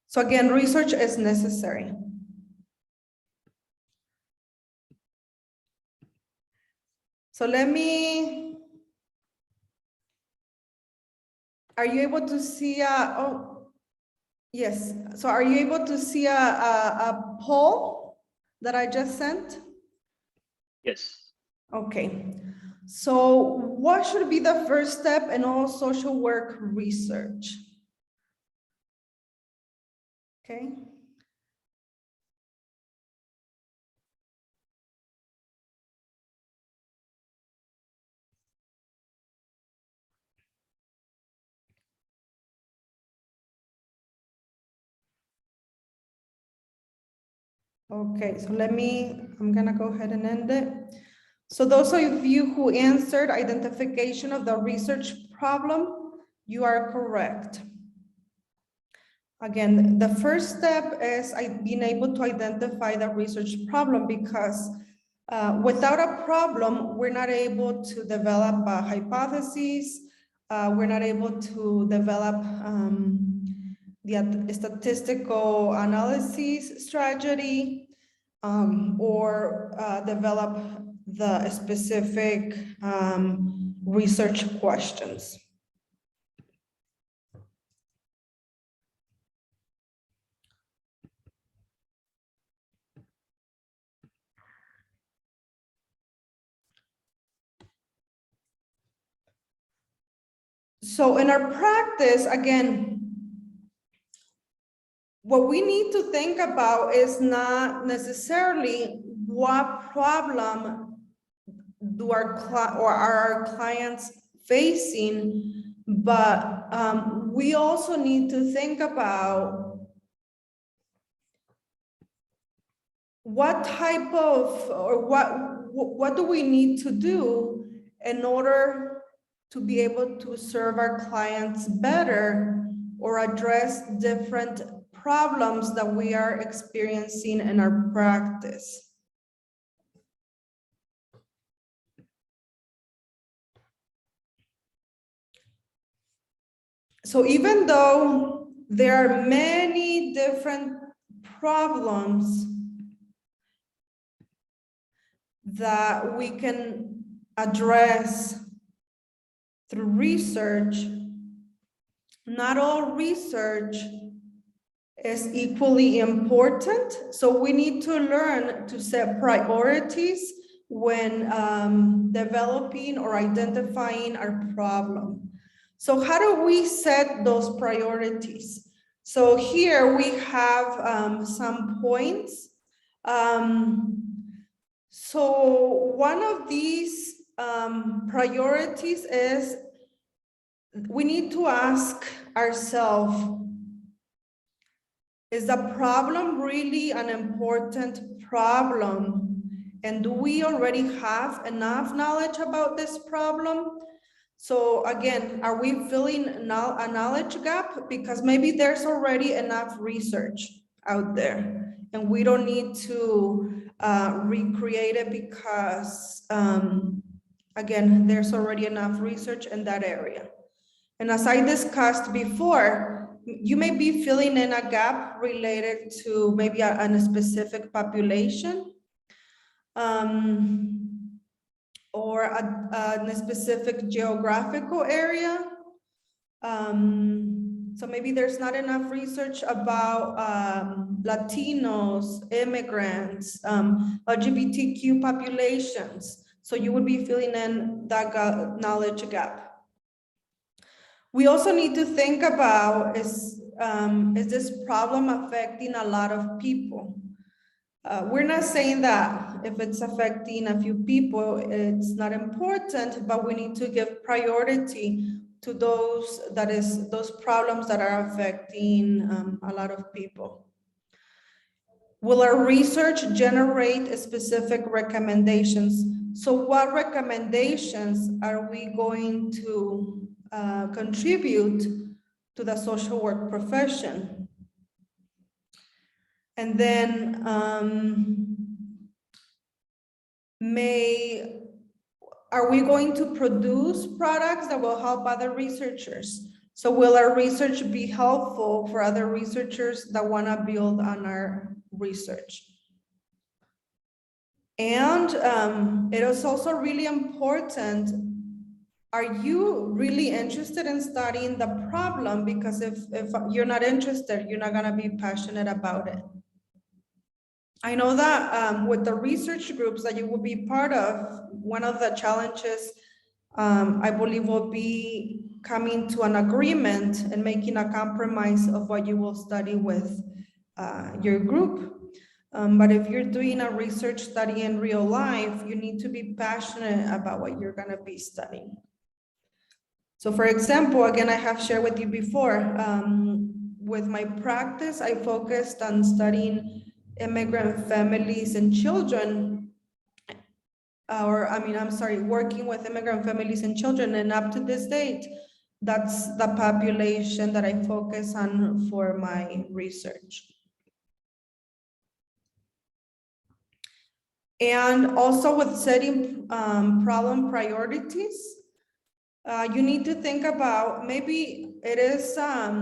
So again, research is necessary. So are you able to see oh, yes. So are you able to see a poll that I just sent? Yes. Okay. So what should be the first step in all social work research? Okay. Okay, so I'm gonna go ahead and end it. So those of you who answered identification of the research problem, you are correct. Again, the first step is being able to identify the research problem, because without a problem, we're not able to develop a hypothesis. We're not able to develop the statistical analysis strategy, or develop the specific research questions. So in our practice, again, what we need to think about is not necessarily what problem are our clients facing, but we also need to think about what type of, or what do we need to do in order to be able to serve our clients better, or address different problems that we are experiencing in our practice. So even though there are many different problems that we can address through research, not all research is equally important. So we need to learn to set priorities when developing or identifying our problem. So how do we set those priorities? So here we have some points. So one of these priorities is we need to ask ourselves, is the problem really an important problem? And do we already have enough knowledge about this problem? So again, are we filling a knowledge gap? Because maybe there's already enough research out there and we don't need to recreate it, because again, there's already enough research in that area. And as I discussed before, you may be filling in a gap related to maybe a specific population, or a specific geographical area. So maybe there's not enough research about Latinos, immigrants, LGBTQ populations. So you would be filling in that knowledge gap. We also need to think about, is this problem affecting a lot of people? We're not saying that if it's affecting a few people, it's not important, but we need to give priority to those problems that are affecting a lot of people. Will our research generate specific recommendations? So what recommendations are we going to contribute to the social work profession? And then are we going to produce products that will help other researchers? So will our research be helpful for other researchers that want to build on our research? And it is also really important, are you really interested in studying the problem? Because if you're not interested, you're not going to be passionate about it. I know that with the research groups that you will be part of, one of the challenges I believe will be coming to an agreement and making a compromise of what you will study with your group. But if you're doing a research study in real life, you need to be passionate about what you're going to be studying. So for example, again, I have shared with you before, with my practice, I focused on studying immigrant families and children, working with immigrant families and children. And up to this date, that's the population that I focus on for my research. And also with setting problem priorities, you need to think about, maybe it is a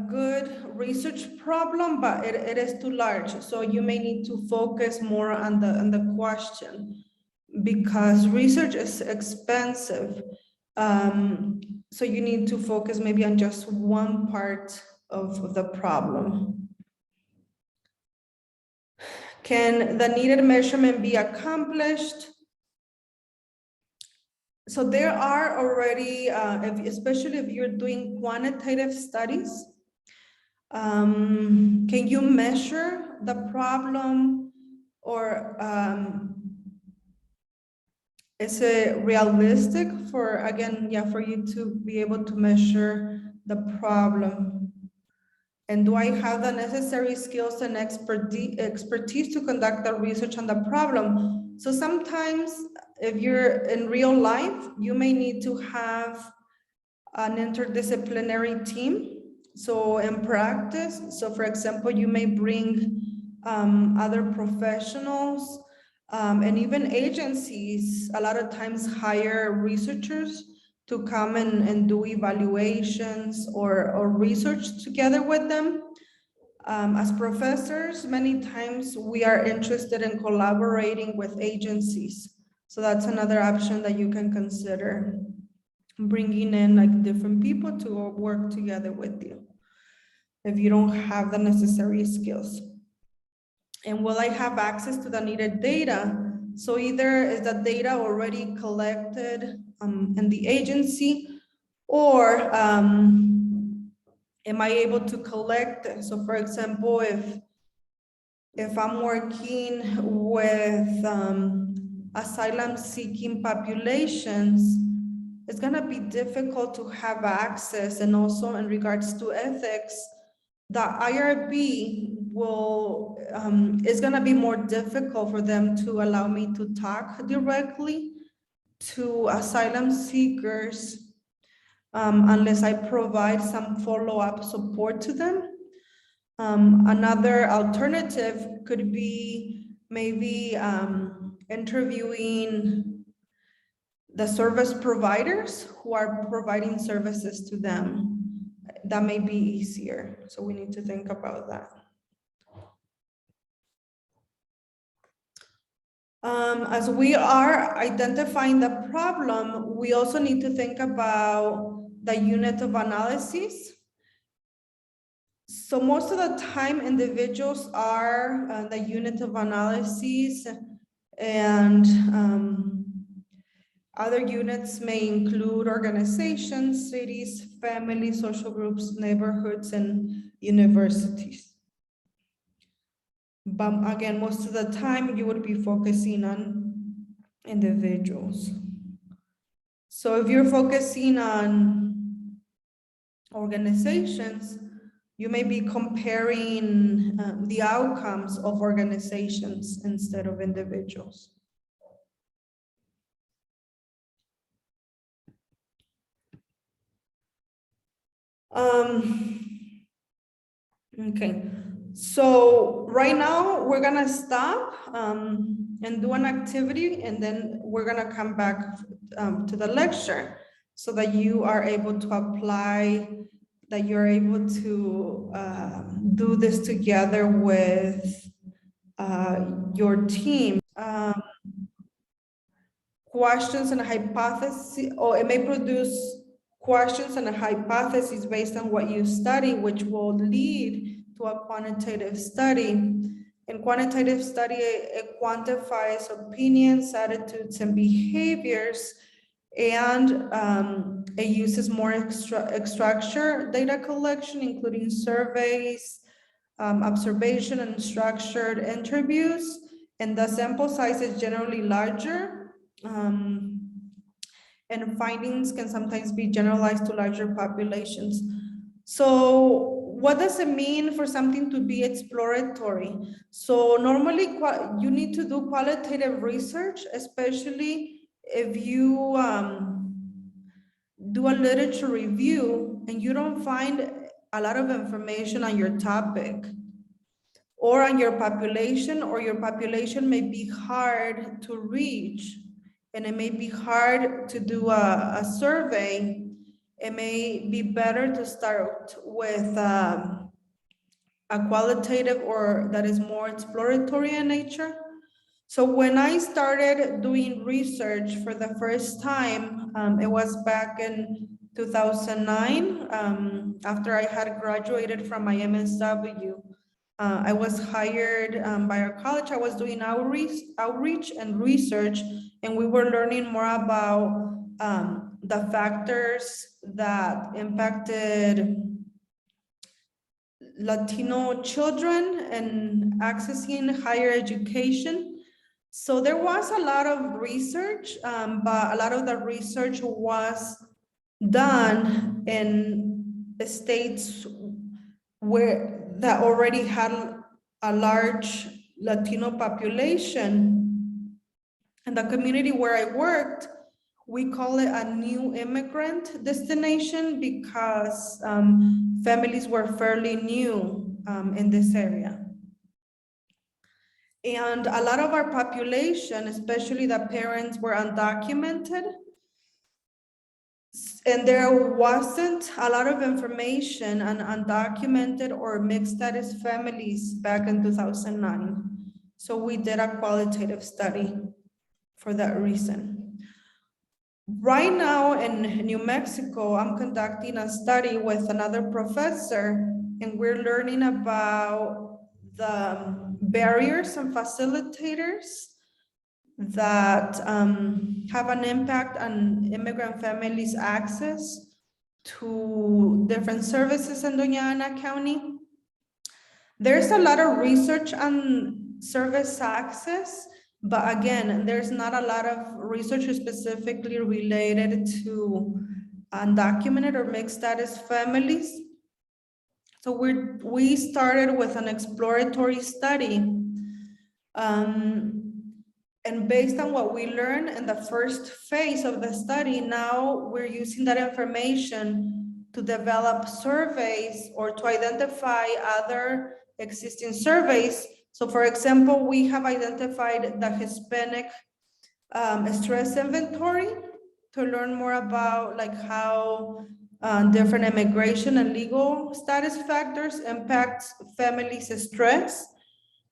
good research problem, but it is too large. So you may need to focus more on the question, because research is expensive. So you need to focus maybe on just one part of the problem. Can the needed measurement be accomplished? So there are already, especially if you're doing quantitative studies, can you measure the problem, or is it realistic for you to be able to measure the problem? And do I have the necessary skills and expertise to conduct the research on the problem? So sometimes if you're in real life, you may need to have an interdisciplinary team. So in practice, so for example, you may bring other professionals and even agencies a lot of times hire researchers to come and do evaluations or research together with them. As professors, many times we are interested in collaborating with agencies. So that's another option that you can consider, bringing in like different people to work together with you if you don't have the necessary skills. And will I have access to the needed data? So either is the data already collected in the agency, or am I able to collect it? So for example, if I'm working with asylum seeking populations, it's gonna be difficult to have access. And also in regards to ethics, the IRB is gonna be more difficult for them to allow me to talk directly to asylum seekers unless I provide some follow-up support to them. Another alternative could be maybe interviewing the service providers who are providing services to them. That may be easier. So we need to think about that. As we are identifying the problem, we also need to think about the unit of analysis. So most of the time, individuals are the unit of analysis, and other units may include organizations, cities, families, social groups, neighborhoods, and universities. But again, most of the time you would be focusing on individuals. So if you're focusing on organizations, you may be comparing the outcomes of organizations instead of individuals. Okay, so right now we're gonna stop and do an activity, and then we're gonna come back to the lecture. so that you are able to apply, that you're able to do this together with your team. Questions and hypotheses, or it may produce questions and a hypothesis based on what you study, which will lead to a quantitative study. In quantitative study, it quantifies opinions, attitudes, and behaviors, and it uses more structured data collection, including surveys, observation, and structured interviews, and the sample size is generally larger. And findings can sometimes be generalized to larger populations. So what does it mean for something to be exploratory? So normally you need to do qualitative research, especially if you do a literature review and you don't find a lot of information on your topic or on your population, or your population may be hard to reach, and it may be hard to do a survey. It may be better to start with a qualitative or that is more exploratory in nature. So when I started doing research for the first time, it was back in 2009, after I had graduated from my MSW. I was hired by our college. I was doing outreach and research, and we were learning more about the factors that impacted Latino children and accessing higher education. So there was a lot of research, but a lot of the research was done in the states that already had a large Latino population. And the community where I worked, we call it a new immigrant destination because families were fairly new in this area. And a lot of our population, especially the parents, were undocumented. And there wasn't a lot of information on undocumented or mixed status families back in 2009. So we did a qualitative study for that reason. Right now in New Mexico, I'm conducting a study with another professor, and we're learning about the barriers and facilitators that have an impact on immigrant families' access to different services in Doña Ana County. There's a lot of research on service access, but again, there's not a lot of research specifically related to undocumented or mixed status families. So we started with an exploratory study. And based on what we learned in the first phase of the study, now we're using that information to develop surveys or to identify other existing surveys. So for example, we have identified the Hispanic stress inventory to learn more about like how different immigration and legal status factors impact families' stress.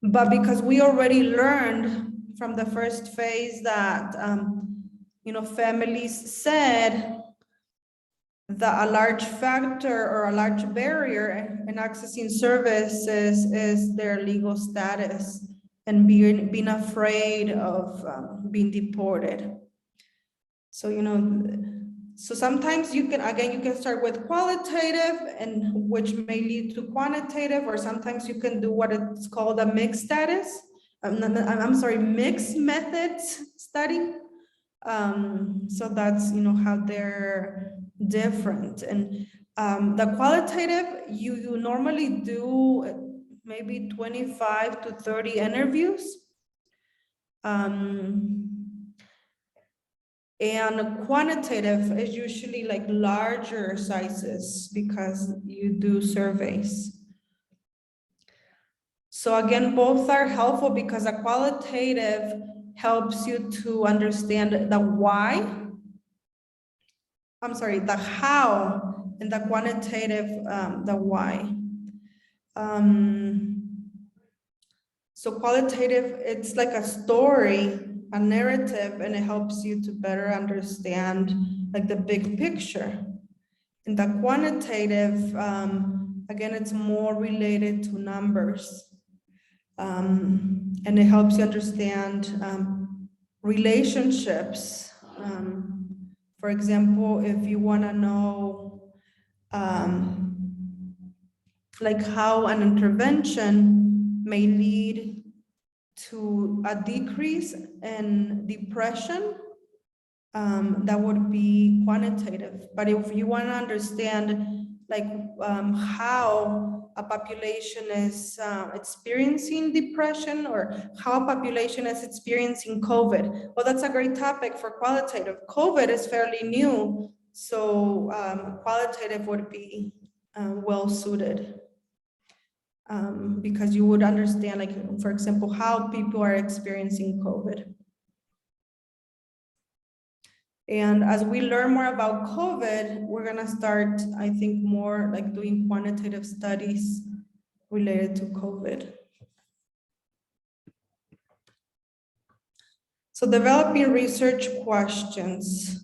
But because we already learned from the first phase that families said that a large factor or a large barrier in accessing services is their legal status and being afraid of being deported. So so sometimes you can start with qualitative, and which may lead to quantitative, or sometimes you can do what it's called a mixed status. Mixed methods study. So that's how they're different. And the qualitative, you normally do maybe 25 to 30 interviews. And quantitative is usually like larger sizes because you do surveys. So again, both are helpful because a qualitative helps you to understand the why I'm sorry, the how and the quantitative, the why. So qualitative, it's like a story, a narrative, and it helps you to better understand like the big picture. In the quantitative, again, it's more related to numbers. And it helps you understand relationships. For example, if you want to know like how an intervention may lead to a decrease in depression, that would be quantitative. But if you want to understand like how a population is experiencing depression or how a population is experiencing COVID, well, that's a great topic for qualitative. COVID is fairly new, so qualitative would be well suited. Because you would understand, like, for example, how people are experiencing COVID. And as we learn more about COVID, we're gonna start, I think, more like doing quantitative studies related to COVID. So developing research questions.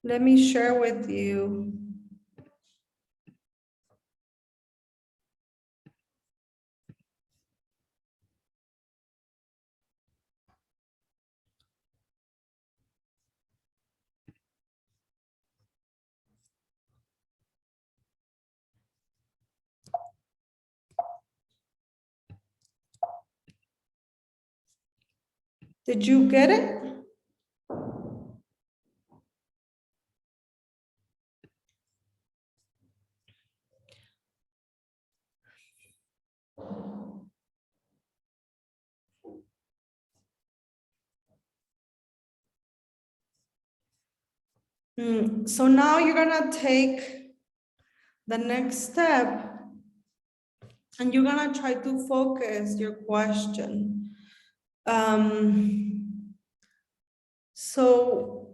Let me share with you. Did you get it? So now you're gonna take the next step and you're gonna try to focus your question. So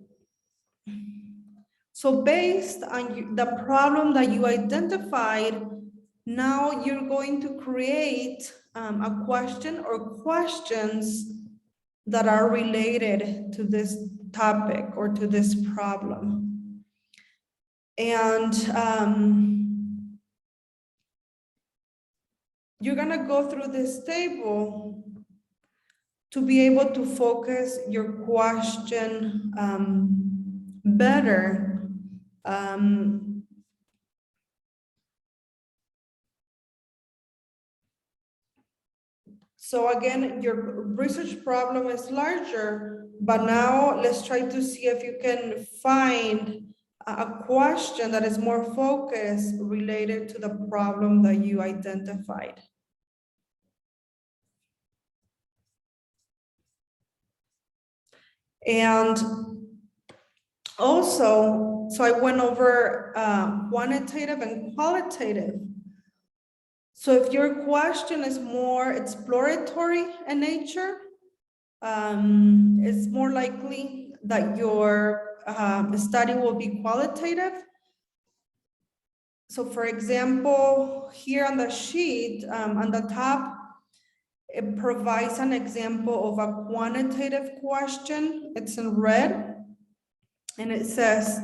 based on the problem that you identified, now you're going to create a question or questions that are related to this topic or to this problem. And you're gonna go through this table to be able to focus your question better. So again, your research problem is larger, but now let's try to see if you can find a question that is more focused related to the problem that you identified. And also, so I went over quantitative and qualitative. So if your question is more exploratory in nature, it's more likely that your study will be qualitative. So for example, here on the sheet, on the top, it provides an example of a quantitative question. It's in red, and it says,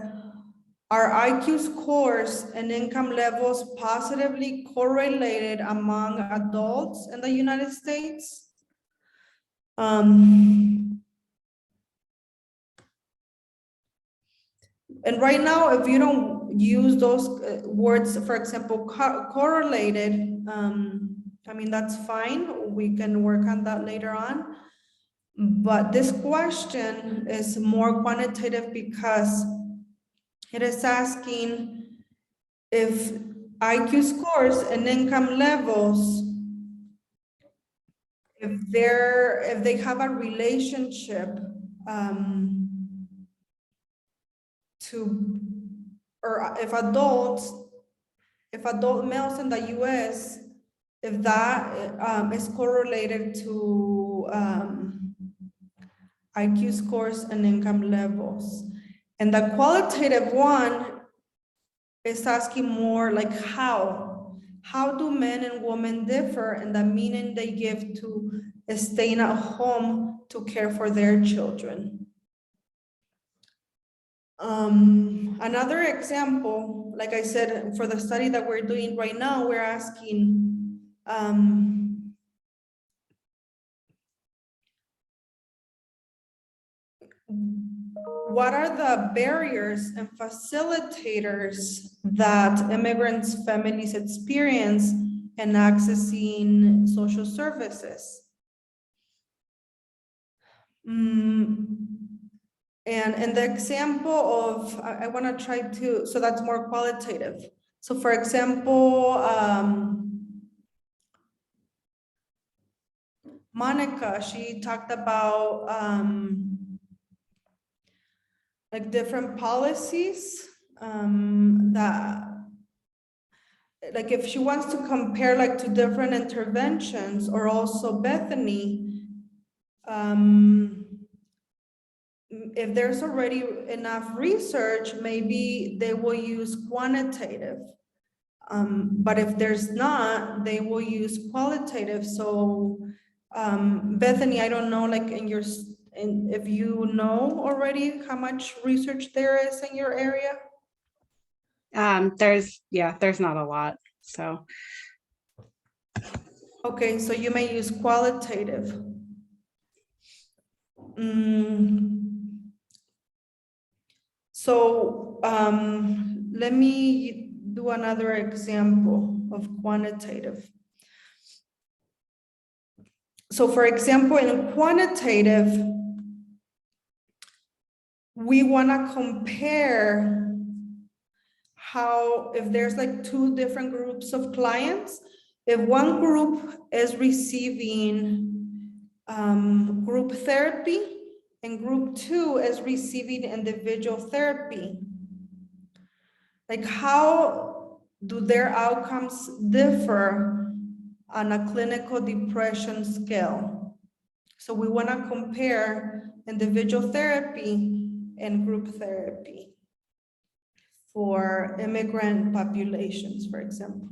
are IQ scores and income levels positively correlated among adults in the United States? And right now, if you don't use those words, for example, correlated, I mean, that's fine. We can work on that later on. But this question is more quantitative because it is asking if IQ scores and income levels, if they have a relationship to or if adult males in the US, if that is correlated to IQ scores and income levels. And the qualitative one is asking more like how do men and women differ in the meaning they give to staying at home to care for their children. Another example, like I said, for the study that we're doing right now, we're asking what are the barriers and facilitators that immigrants' families experience in accessing social services? And in the example of, I want to try to, so that's more qualitative. So for example, Monica, she talked about like different policies that, like if she wants to compare like to different interventions, or also Bethany, if there's already enough research, maybe they will use quantitative. But if there's not, they will use qualitative. So Bethany, I don't know, like if you know already how much research there is in your area? There's not a lot, so. Okay, so you may use qualitative. So let me do another example of quantitative. So for example, in quantitative, we want to compare how, if there's like two different groups of clients, if one group is receiving group therapy and group 2 is receiving individual therapy, like how do their outcomes differ on a clinical depression scale? So we want to compare individual therapy and group therapy for immigrant populations, for example.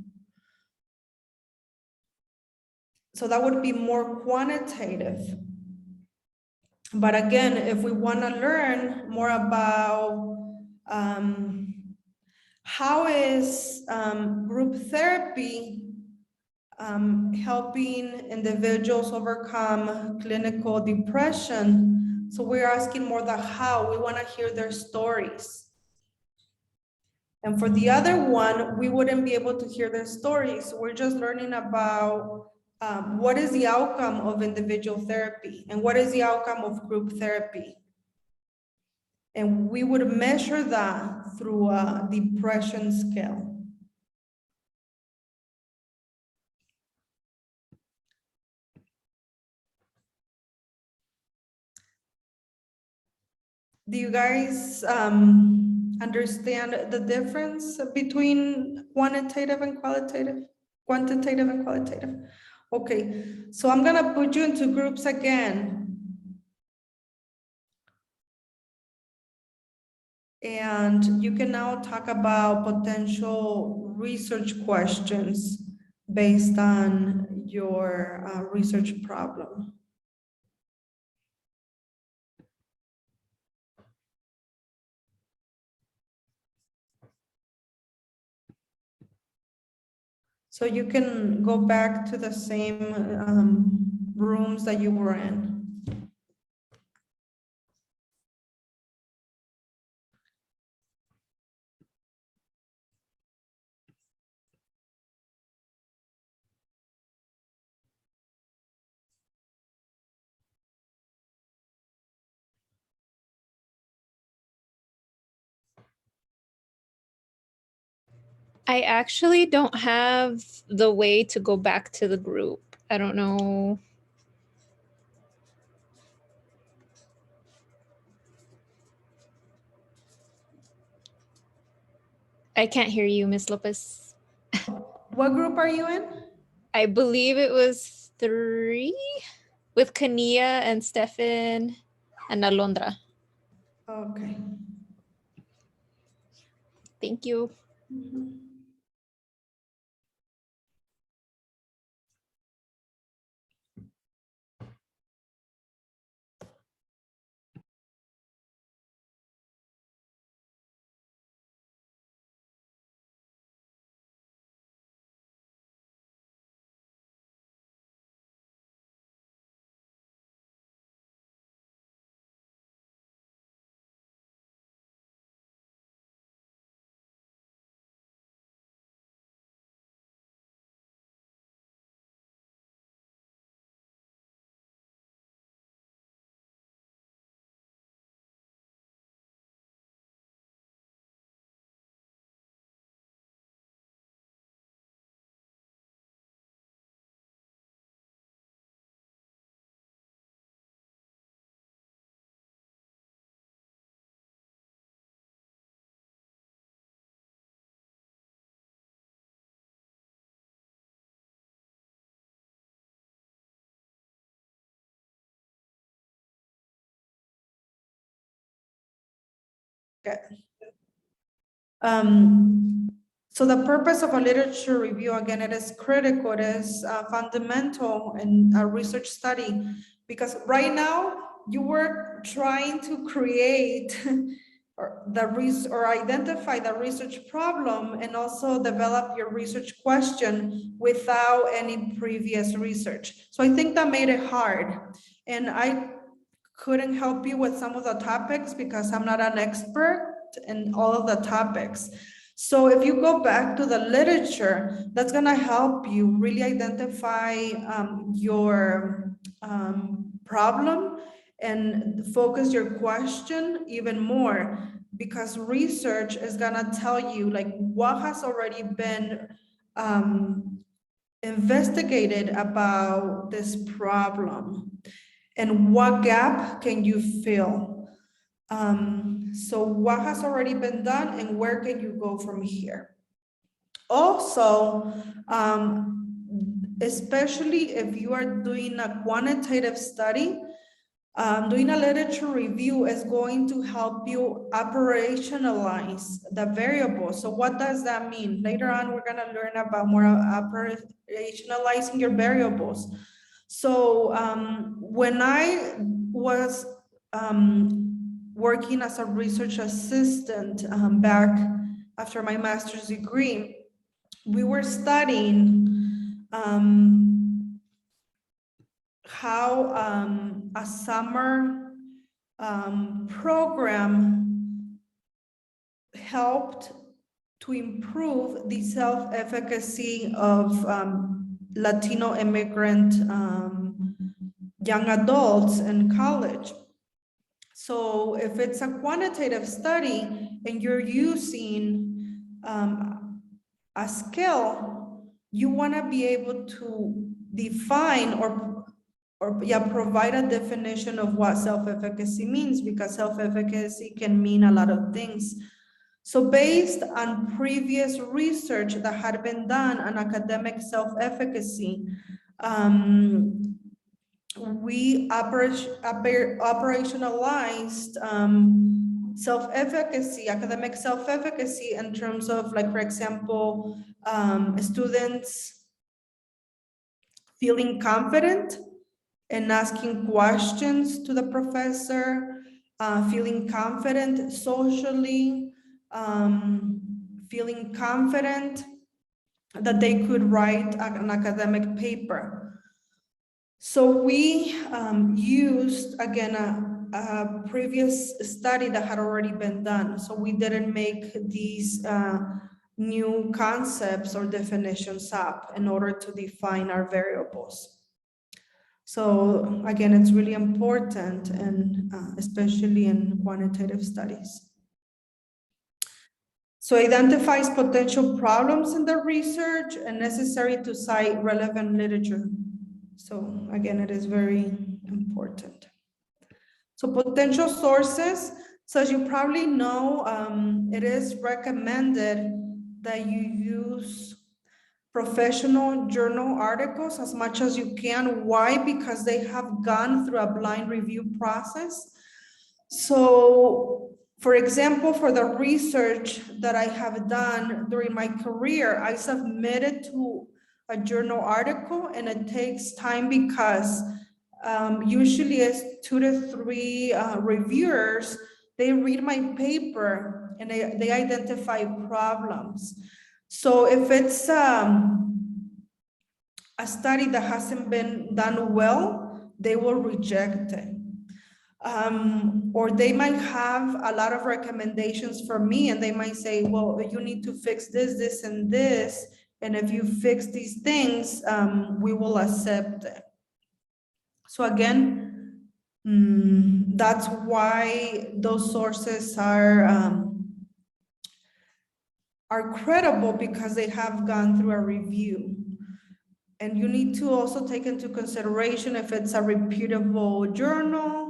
So that would be more quantitative. But again, if we want to learn more about how is group therapy helping individuals overcome clinical depression, so we're asking more the how. We want to hear their stories. And for the other one, we wouldn't be able to hear their stories. We're just learning about what is the outcome of individual therapy and what is the outcome of group therapy. And we would measure that through a depression scale. Do you guys understand the difference between quantitative and qualitative? Quantitative and qualitative? Okay, so I'm gonna put you into groups again. And you can now talk about potential research questions based on your research problem. So you can go back to the same rooms that you were in. I actually don't have the way to go back to the group. I don't know. I can't hear you, Miss Lopez. What group are you in? I believe it was 3 with Kania and Stefan and Alondra. Okay. Thank you. Okay. So the purpose of a literature review, again, it is critical, it is fundamental in a research study, because right now you were trying to create or identify the research problem and also develop your research question without any previous research. So I think that made it hard. And I couldn't help you with some of the topics because I'm not an expert in all of the topics. So if you go back to the literature, that's gonna help you really identify your problem and focus your question even more, because research is gonna tell you like what has already been investigated about this problem and what gap can you fill. So what has already been done and where can you go from here? Also, especially if you are doing a quantitative study, doing a literature review is going to help you operationalize the variables. So what does that mean? Later on, we're gonna learn about more operationalizing your variables. So when I was working as a research assistant back after my master's degree, we were studying how a summer program helped to improve the self-efficacy of Latino immigrant young adults in college. So if it's a quantitative study and you're using a skill, you want to be able to define or provide a definition of what self-efficacy means, because self-efficacy can mean a lot of things. So based on previous research that had been done on academic self-efficacy, we operationalized self-efficacy, academic self-efficacy in terms of, like, for example, students feeling confident and asking questions to the professor, feeling confident socially, feeling confident that they could write an academic paper. So we used, again, a previous study that had already been done. So we didn't make these new concepts or definitions up in order to define our variables. So again, it's really important, and especially in quantitative studies. So identifies potential problems in the research and necessary to cite relevant literature. So again, it is very important. So potential sources, so as you probably know, it is recommended that you use professional journal articles as much as you can. Why? Because they have gone through a blind review process. So, for example, for the research that I have done during my career, I submitted to a journal article, and it takes time because usually it's 2 to 3 reviewers. They read my paper and they identify problems. So if it's a study that hasn't been done well, they will reject it. Or they might have a lot of recommendations for me, and they might say, well, you need to fix this, this, and this. And if you fix these things, we will accept it. So again, that's why those sources are credible, because they have gone through a review. And you need to also take into consideration if it's a reputable journal,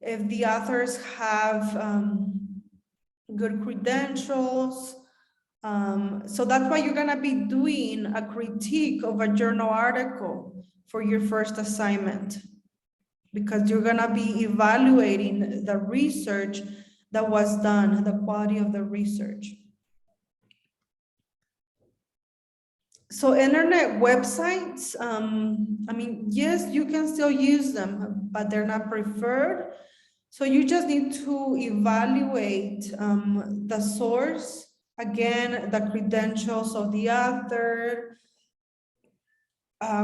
if the authors have good credentials. So that's why you're gonna be doing a critique of a journal article for your first assignment, because you're gonna be evaluating the research that was done, the quality of the research. So internet websites, I mean, yes, you can still use them, but they're not preferred. So you just need to evaluate the source, again, the credentials of the author,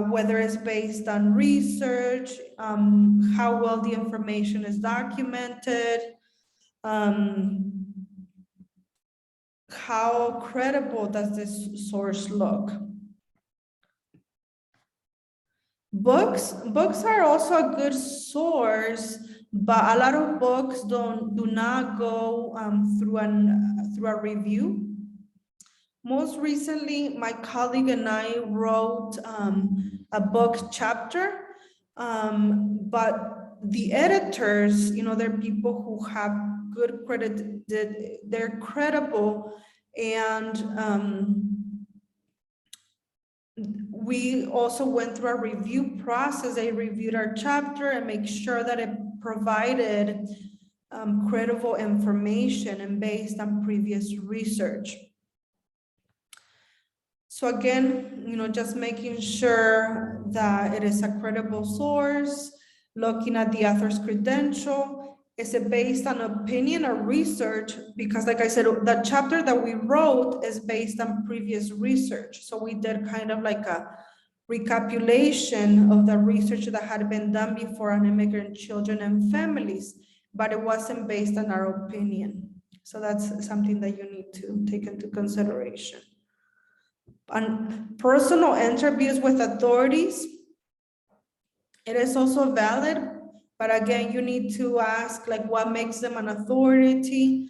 whether it's based on research, how well the information is documented, how credible does this source look? Books are also a good source, but a lot of books do not go through a review. Most recently, my colleague and I wrote a book chapter, but the editors, you know, they're people who have good credit, they're credible, and we also went through a review process. They reviewed our chapter and make sure that it provided credible information and based on previous research. So again, you know, just making sure that it is a credible source, looking at the author's credential. Is it based on opinion or research? Because like I said, the chapter that we wrote is based on previous research. So we did kind of like a recapitulation of the research that had been done before on immigrant children and families, but it wasn't based on our opinion. So that's something that you need to take into consideration. On personal interviews with authorities, it is also valid, but again, you need to ask like what makes them an authority.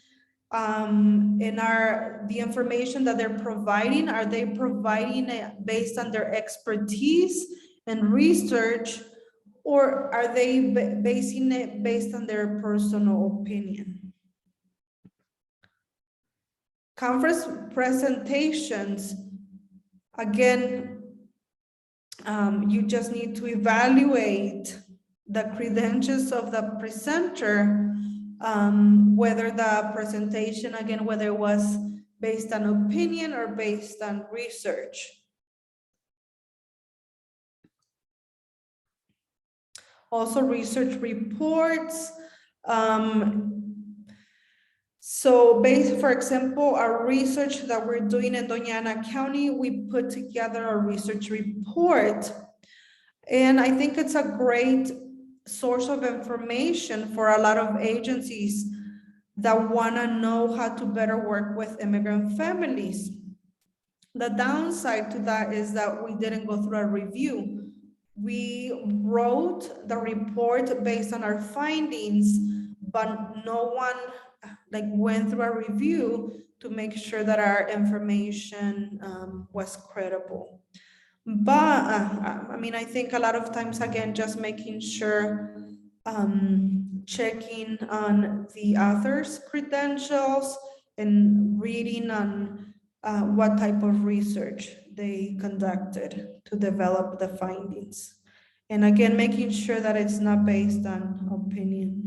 The information that they're providing, are they providing it based on their expertise and research, or are they basing it based on their personal opinion? Conference presentations, again, you just need to evaluate the credentials of the presenter, whether the presentation, again, whether it was based on opinion or based on research. Also research reports. So for example, our research that we're doing in Doña Ana County, we put together a research report. And I think it's a great source of information for a lot of agencies that want to know how to better work with immigrant families. The downside to that is that we didn't go through a review. We wrote the report based on our findings, but no one went through a review to make sure that our information was credible. But I mean, I think a lot of times, again, just making sure, checking on the author's credentials and reading on what type of research they conducted to develop the findings. And again, making sure that it's not based on opinion.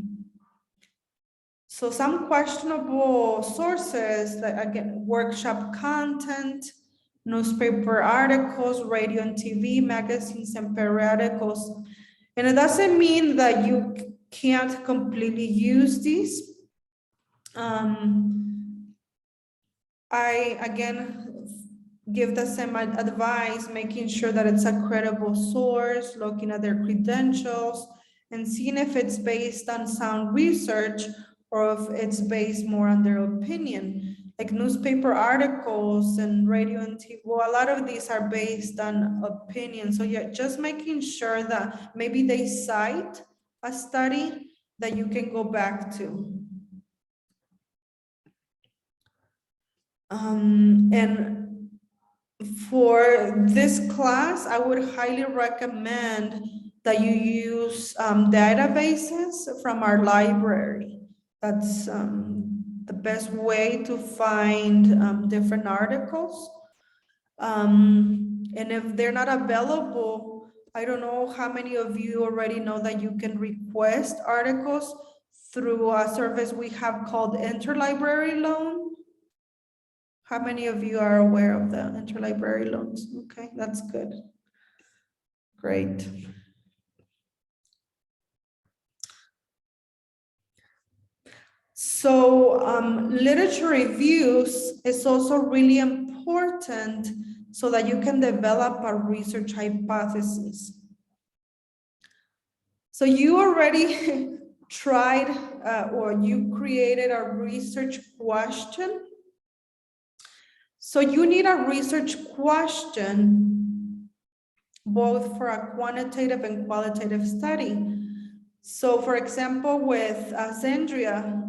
So some questionable sources, like again, workshop content, newspaper articles, radio and TV, magazines and periodicals. And it doesn't mean that you can't completely use these. I, again, give the same advice, making sure that it's a credible source, looking at their credentials, and seeing if it's based on sound research or if it's based more on their opinion. Like newspaper articles and radio and TV, well, a lot of these are based on opinion. So yeah, just making sure that maybe they cite a study that you can go back to. And for this class, I would highly recommend that you use databases from our library. That's the best way to find different articles. And if they're not available, I don't know how many of you already know that you can request articles through a service we have called Interlibrary Loan. How many of you are aware of the interlibrary loans? Okay, that's good. Great. So literature reviews is also really important so that you can develop a research hypothesis. So you already tried or you created a research question. So you need a research question, both for a quantitative and qualitative study. So for example, with Zandria,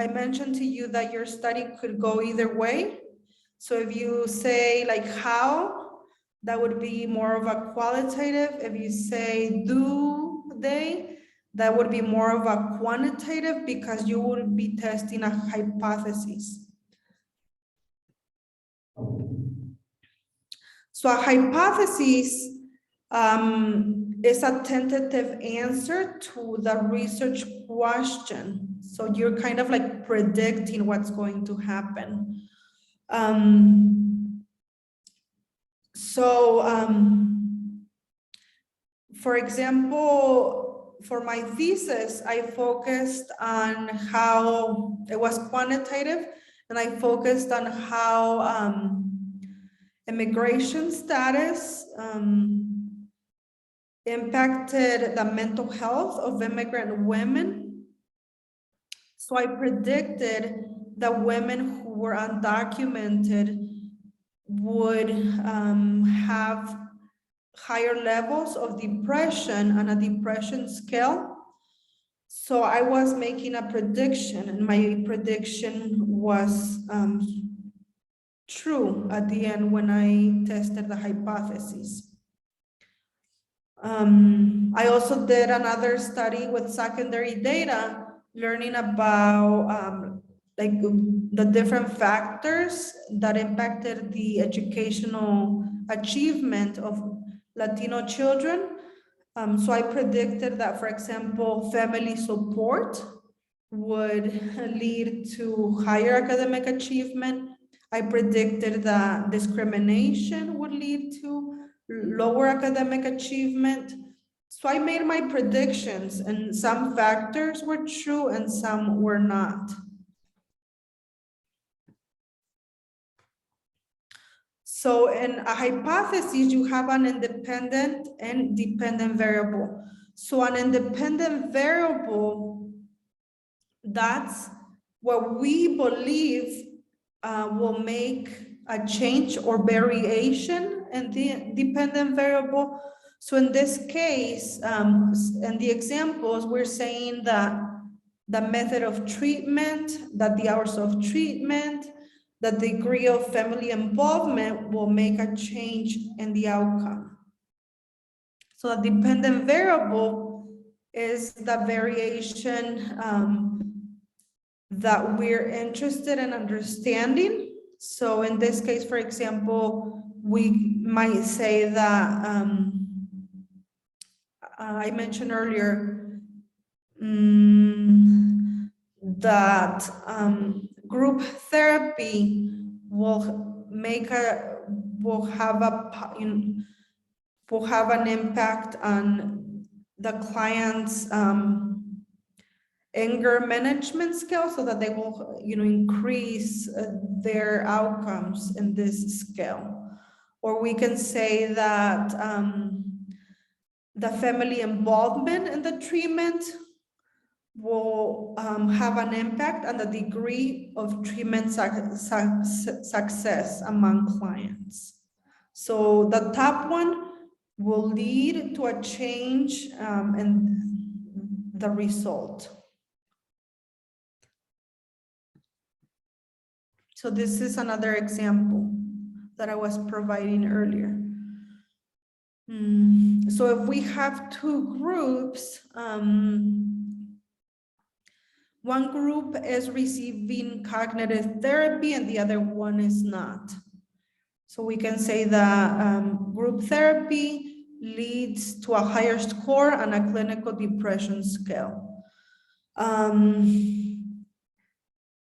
I mentioned to you that your study could go either way. So if you say like how, that would be more of a qualitative. If you say do they, that would be more of a quantitative because you would be testing a hypothesis. So a hypothesis is a tentative answer to the research question. So you're kind of like predicting what's going to happen. For example, for my thesis, I focused on how it was quantitative, and I focused on how immigration status impacted the mental health of immigrant women. So I predicted that women who were undocumented would have higher levels of depression on a depression scale. So I was making a prediction, and my prediction was true at the end when I tested the hypothesis. I also did another study with secondary data, learning about like the different factors that impacted the educational achievement of Latino children. So I predicted that, for example, family support would lead to higher academic achievement. I predicted that discrimination would lead to lower academic achievement. So I made my predictions, and some factors were true and some were not. So in a hypothesis, you have an independent and dependent variable. So an independent variable, that's what we believe will make a change or variation in the dependent variable. So in this case, in the examples, we're saying that the method of treatment, that the hours of treatment, the degree of family involvement will make a change in the outcome. So the dependent variable is the variation that we're interested in understanding. So in this case, for example, we might say that I mentioned earlier that group therapy will have an impact on the client's anger management skills, so that they will, increase their outcomes in this scale. Or we can say that the family involvement in the treatment will have an impact on the degree of treatment success among clients. So the top one will lead to a change in the result. So this is another example that I was providing earlier. So if we have two groups, one group is receiving cognitive therapy and the other one is not. So we can say that group therapy leads to a higher score on a clinical depression scale.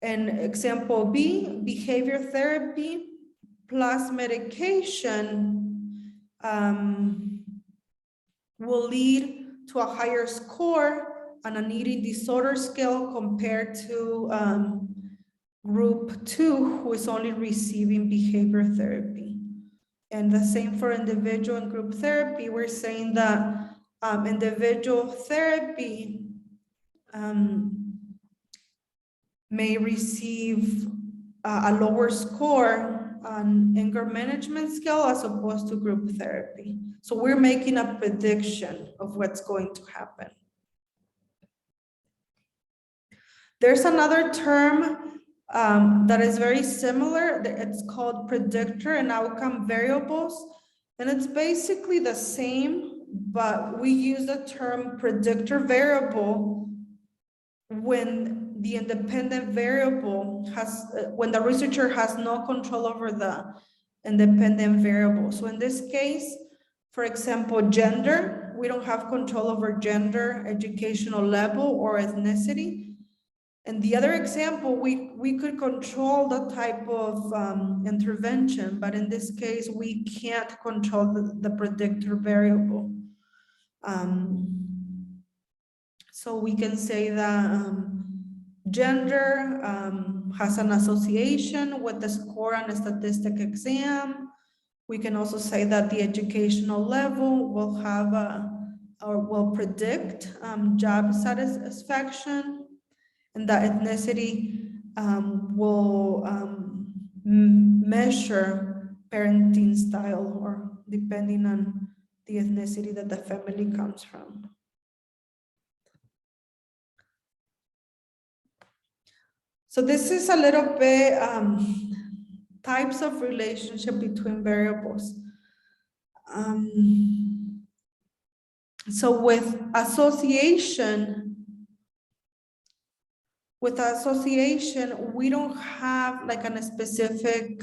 And example B, behavior therapy plus medication will lead to a higher score on an eating disorder scale compared to group 2, who is only receiving behavior therapy. And the same for individual and group therapy. We're saying that individual therapy may receive a lower score on anger management scale as opposed to group therapy. So we're making a prediction of what's going to happen. There's another term that is very similar. It's called predictor and outcome variables. And it's basically the same, but we use the term predictor variable when the independent variable when the researcher has no control over the independent variable. So in this case, for example, gender, we don't have control over gender, educational level, or ethnicity. And the other example, we could control the type of intervention, but in this case, we can't control the predictor variable. So we can say that gender has an association with the score on a statistic exam. We can also say that the educational level will have or will predict job satisfaction, and that ethnicity will measure parenting style, or depending on the ethnicity that the family comes from. So this is a little bit types of relationship between variables. So with association, we don't have like a specific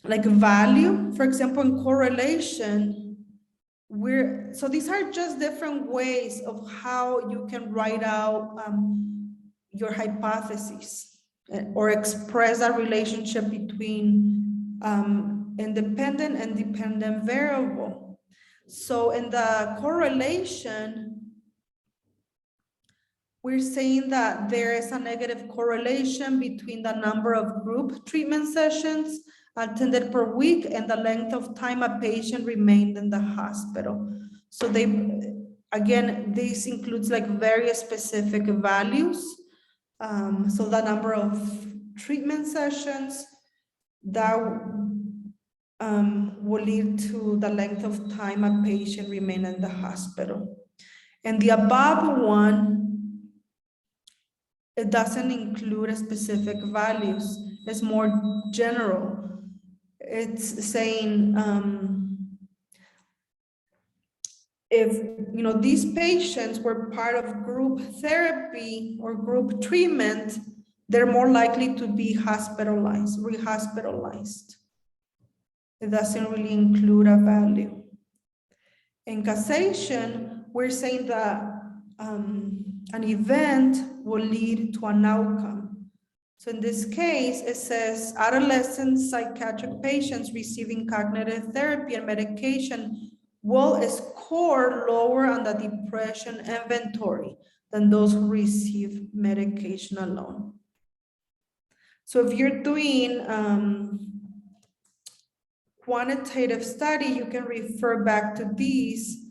like value. For example, in correlation, so these are just different ways of how you can write out your hypotheses or express a relationship between independent and dependent variable. So in the correlation, we're saying that there is a negative correlation between the number of group treatment sessions attended per week and the length of time a patient remained in the hospital. So again, this includes like very specific values. So the number of treatment sessions that will lead to the length of time a patient remained in the hospital. And the above one, it doesn't include specific values. It's more general. It's saying if, you know, these patients were part of group therapy or group treatment, they're more likely to be hospitalized, rehospitalized. It doesn't really include a value. In causation, we're saying that an event will lead to an outcome. So in this case, it says adolescent psychiatric patients receiving cognitive therapy and medication will score lower on the depression inventory than those who receive medication alone. So if you're doing quantitative study, you can refer back to these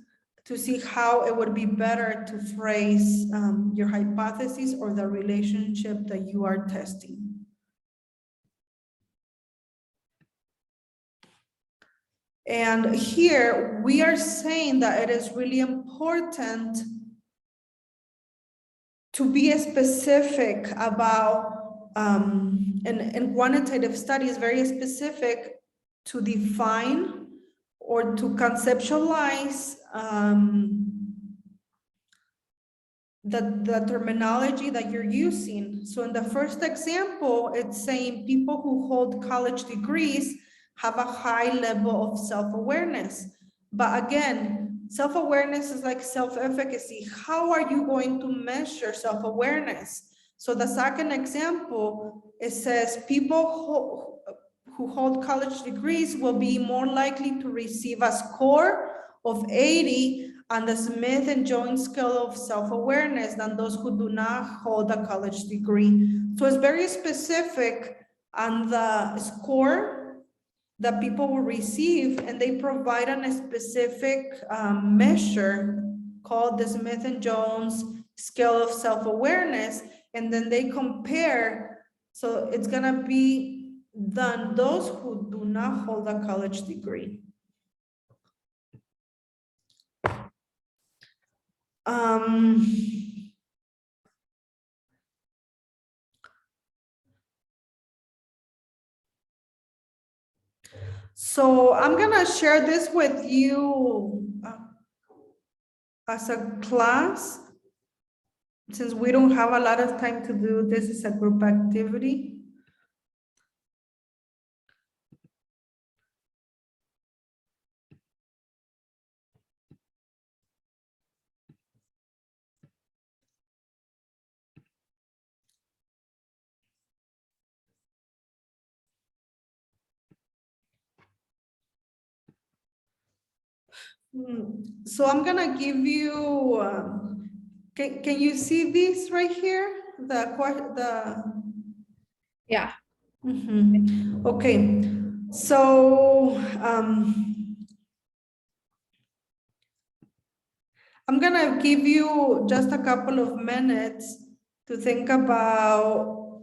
to see how it would be better to phrase your hypothesis or the relationship that you are testing. And here we are saying that it is really important to be specific about, and quantitative studies, very specific to define or to conceptualize the terminology that you're using. So in the first example, it's saying people who hold college degrees have a high level of self-awareness. But again, self-awareness is like self-efficacy. How are you going to measure self-awareness? So the second example, it says people who hold college degrees will be more likely to receive a score of 80 on the Smith and Jones scale of self-awareness than those who do not hold a college degree. So it's very specific on the score that people will receive, and they provide a specific measure called the Smith and Jones scale of self-awareness, and then they compare. So it's gonna be than those who do not hold a college degree. So I'm gonna share this with you as a class, since we don't have a lot of time to do this as a group activity. So I'm gonna give you, can you see this right here? Yeah. Okay, so I'm gonna give you just a couple of minutes to think about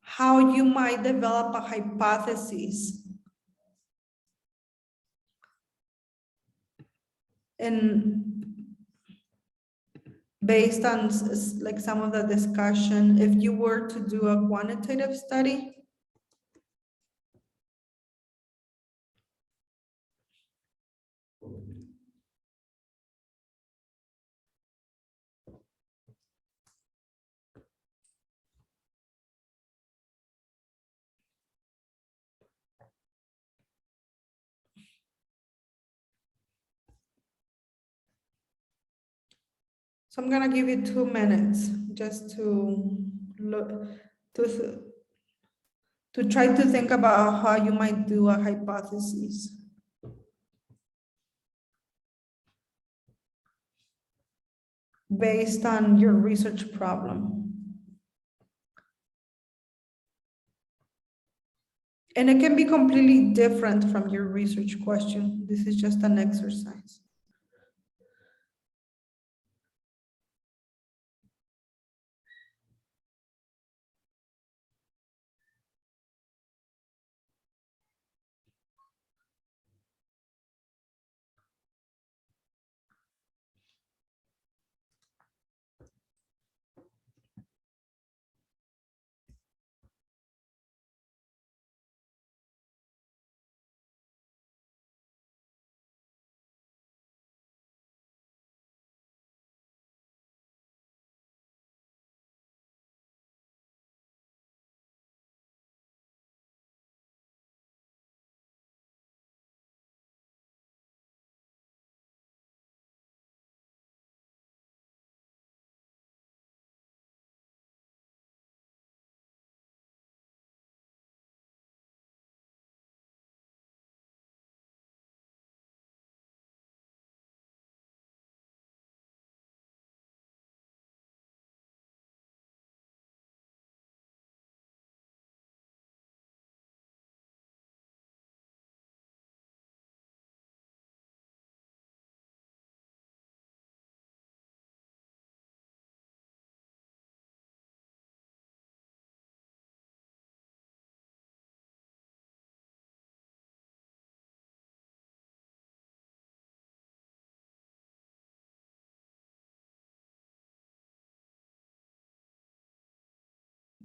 how you might develop a hypothesis. And based on like some of the discussion, if you were to do a quantitative study, so I'm gonna give you 2 minutes just to look, to try to think about how you might do a hypothesis. Based on your research problem. And it can be completely different from your research question. This is just an exercise.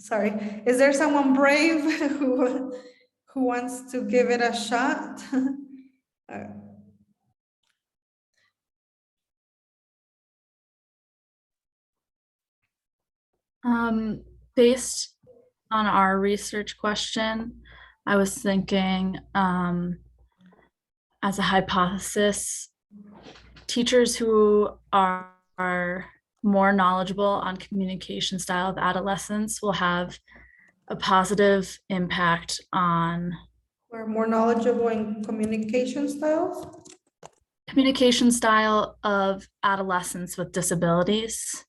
Sorry, is there someone brave who wants to give it a shot? Based on our research question, I was thinking, as a hypothesis, teachers who are more knowledgeable on communication style of adolescents will have a positive impact on We're more knowledgeable in communication styles. communication style of adolescents with disabilities.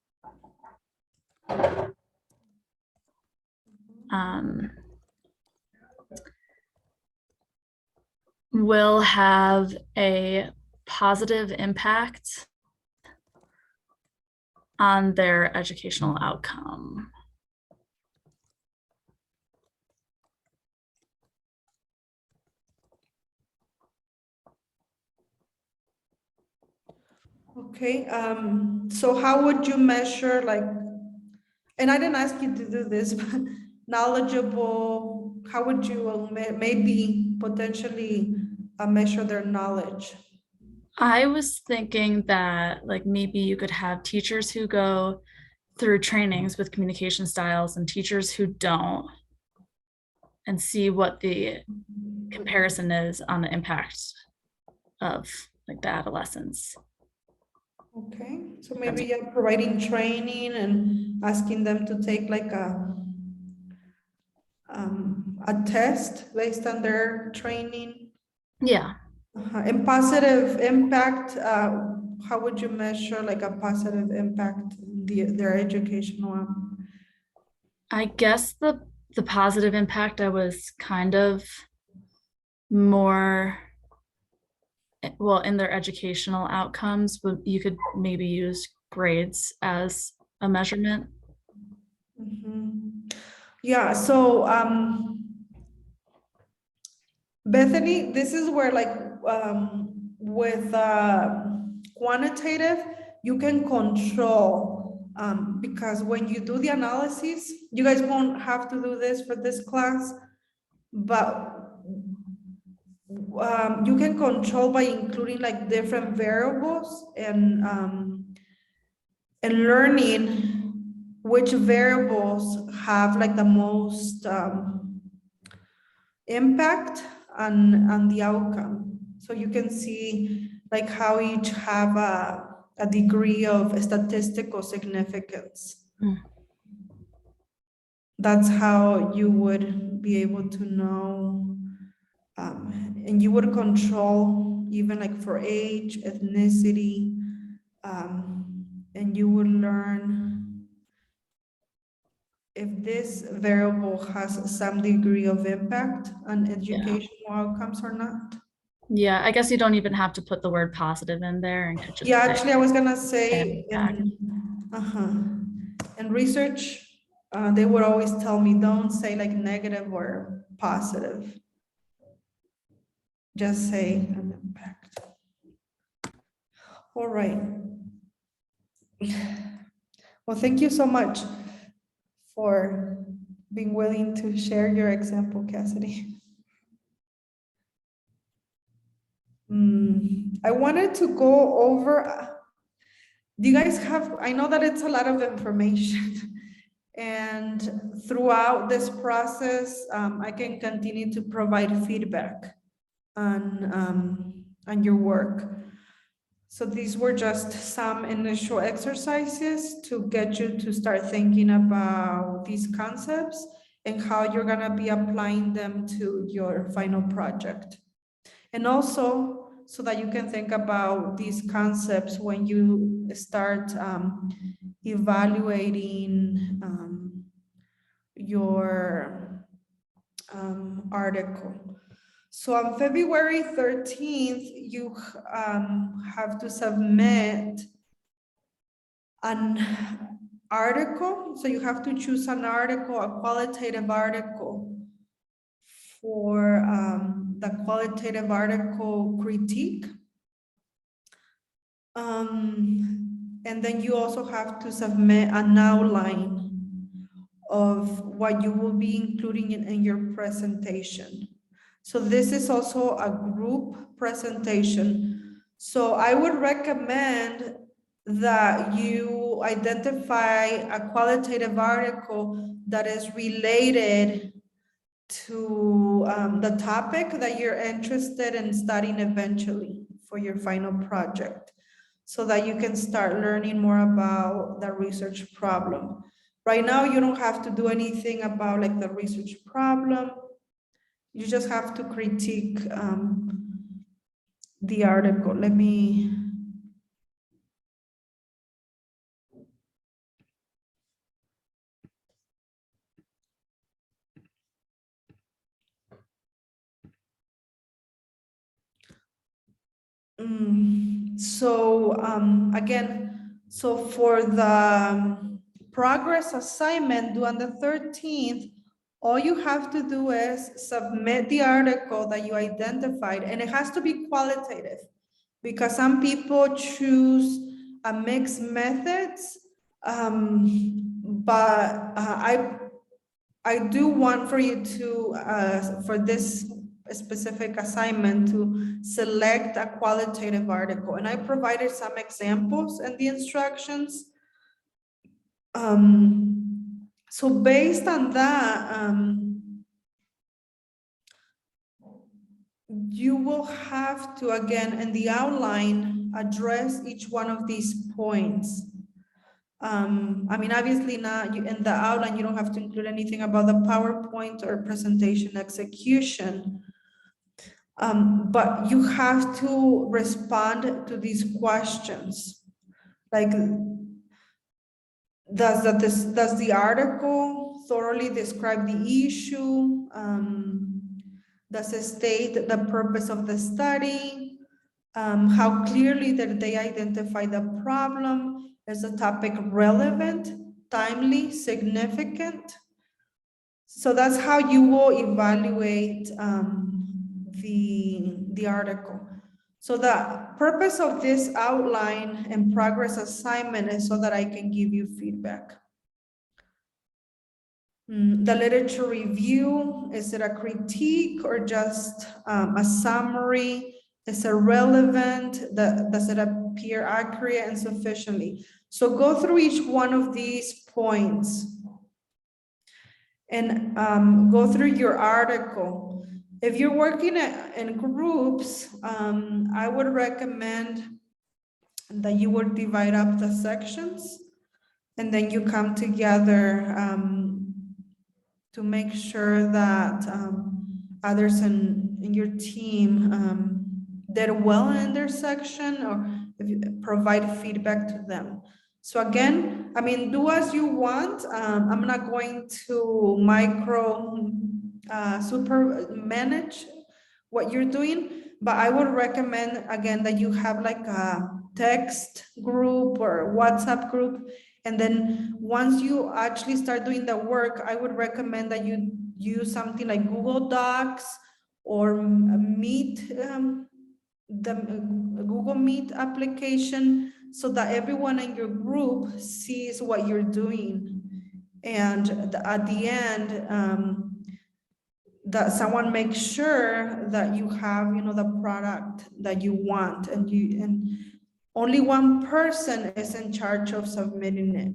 Will have a positive impact on their educational outcome. Okay, so how would you measure like, and I didn't ask you to do this, but knowledgeable, how would you maybe potentially measure their knowledge? I was thinking that like maybe you could have teachers who go through trainings with communication styles and teachers who don't, and see what the comparison is on the impact of like the adolescents. Okay, so maybe you're providing training and asking them to take like a test based on their training. Yeah. And positive impact, how would you measure like a positive impact in their educational? I guess the positive impact, I was kind of more, well, in their educational outcomes, you could maybe use grades as a measurement. Yeah, so Bethany, this is where like with quantitative, you can control because when you do the analysis, you guys won't have to do this for this class, but you can control by including like different variables and learning which variables have like the most impact on the outcome. So you can see like how each have a degree of statistical significance. That's how you would be able to know, and you would control even like for age, ethnicity, and you would learn if this variable has some degree of impact on educational outcomes or not. Yeah, I guess you don't even have to put the word positive in there and could just Yeah, say actually, I was gonna say impact. in research, they would always tell me don't say like negative or positive. Just say an impact. All right. Well, thank you so much for being willing to share your example, Cassidy. I wanted to go over, do you guys have, I know that it's a lot of information and throughout this process, I can continue to provide feedback on your work. So these were just some initial exercises to get you to start thinking about these concepts and how you're gonna be applying them to your final project. And also, so that you can think about these concepts when you start evaluating your article. So on February 13th, you have to submit an article. So you have to choose an article, a qualitative article for the qualitative article critique. And then you also have to submit an outline of what you will be including in your presentation. So this is also a group presentation. So I would recommend that you identify a qualitative article that is related to the topic that you're interested in studying eventually for your final project, so that you can start learning more about the research problem. Right now, you don't have to do anything about like the research problem. You just have to critique the article. Let me. Again, so for the progress assignment due on the 13th, all you have to do is submit the article that you identified, and it has to be qualitative because some people choose a mixed methods. But I do want for you to, for this specific assignment, to select a qualitative article. And I provided some examples in the instructions. So based on that, you will have to, again, in the outline, address each one of these points. I mean, obviously not in the outline, you don't have to include anything about the PowerPoint or presentation execution. But you have to respond to these questions. Like, does the article thoroughly describe the issue? Does it state the purpose of the study? How clearly did they identify the problem? Is the topic relevant, timely, significant? So that's how you will evaluate the article. So the purpose of this outline and progress assignment is so that I can give you feedback. The literature review, is it a critique or just a summary? Is it relevant? Does it appear accurate and sufficiently? So go through each one of these points and go through your article. If you're working in groups, I would recommend that you would divide up the sections and then you come together to make sure that others in your team did well in their section, or if you provide feedback to them. So again, I mean, do as you want. I'm not going to super manage what you're doing, but I would recommend again that you have like a text group or WhatsApp group. And then once you actually start doing the work, I would recommend that you use something like Google Docs or Meet, the Google Meet application, so that everyone in your group sees what you're doing. And at the end, that someone makes sure that you have, the product that you want, and only one person is in charge of submitting it.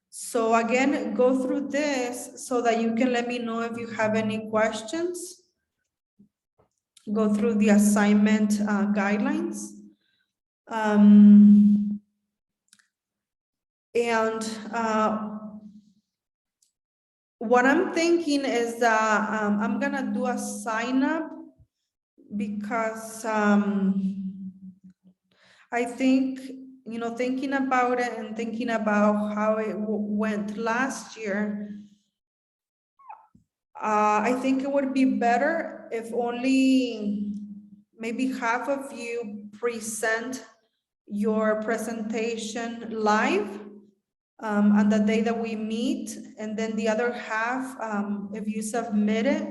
So again, go through this so that you can let me know if you have any questions. Go through the assignment guidelines. What I'm thinking is that I'm gonna do a sign up, because I think, thinking about it and thinking about how it went last year, I think it would be better if only maybe half of you present your presentation live on the day that we meet, and then the other half, if you submit it,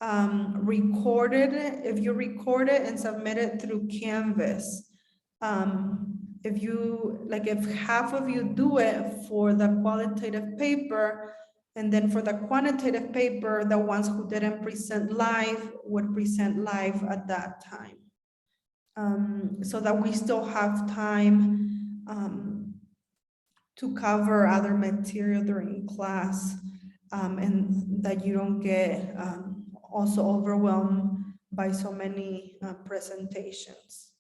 record it, if you record it and submit it through Canvas. if you, like if half of you do it for the qualitative paper, and then for the quantitative paper, the ones who didn't present live would present live at that time. So that we still have time to cover other material during class, and that you don't get also overwhelmed by so many presentations.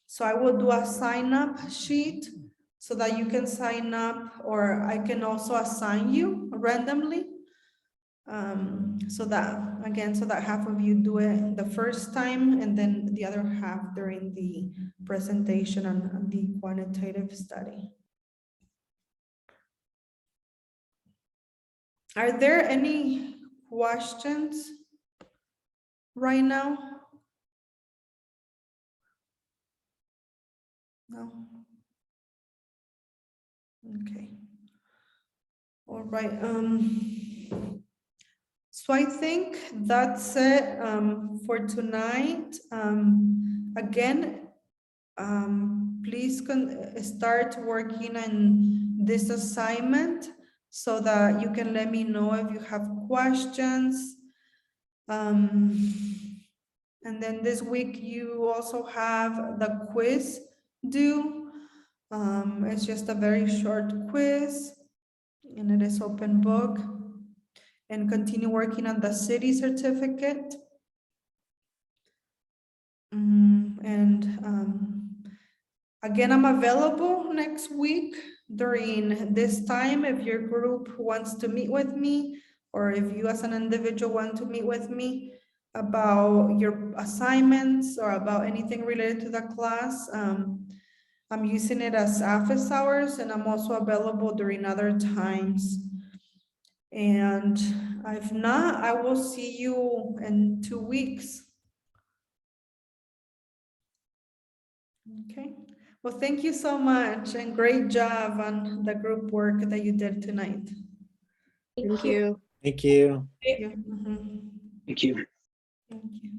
So I will do a sign up sheet so that you can sign up, or I can also assign you randomly. So that, again, so that half of you do it the first time and then the other half during the presentation on the quantitative study. Are there any questions right now? No? Okay. All right. So I think that's it for tonight. Again, please start working on this assignment so that you can let me know if you have questions. And then this week you also have the quiz due. It's just a very short quiz and it is open book. And continue working on the city certificate. Again, I'm available next week during this time if your group wants to meet with me, or if you as an individual want to meet with me about your assignments or about anything related to the class. I'm using it as office hours, and I'm also available during other times. And if not, I will see you in 2 weeks. Okay. Well, thank you so much and great job on the group work that you did tonight. Thank you. Thank you. Thank you. Mhm. Thank you. Thank you.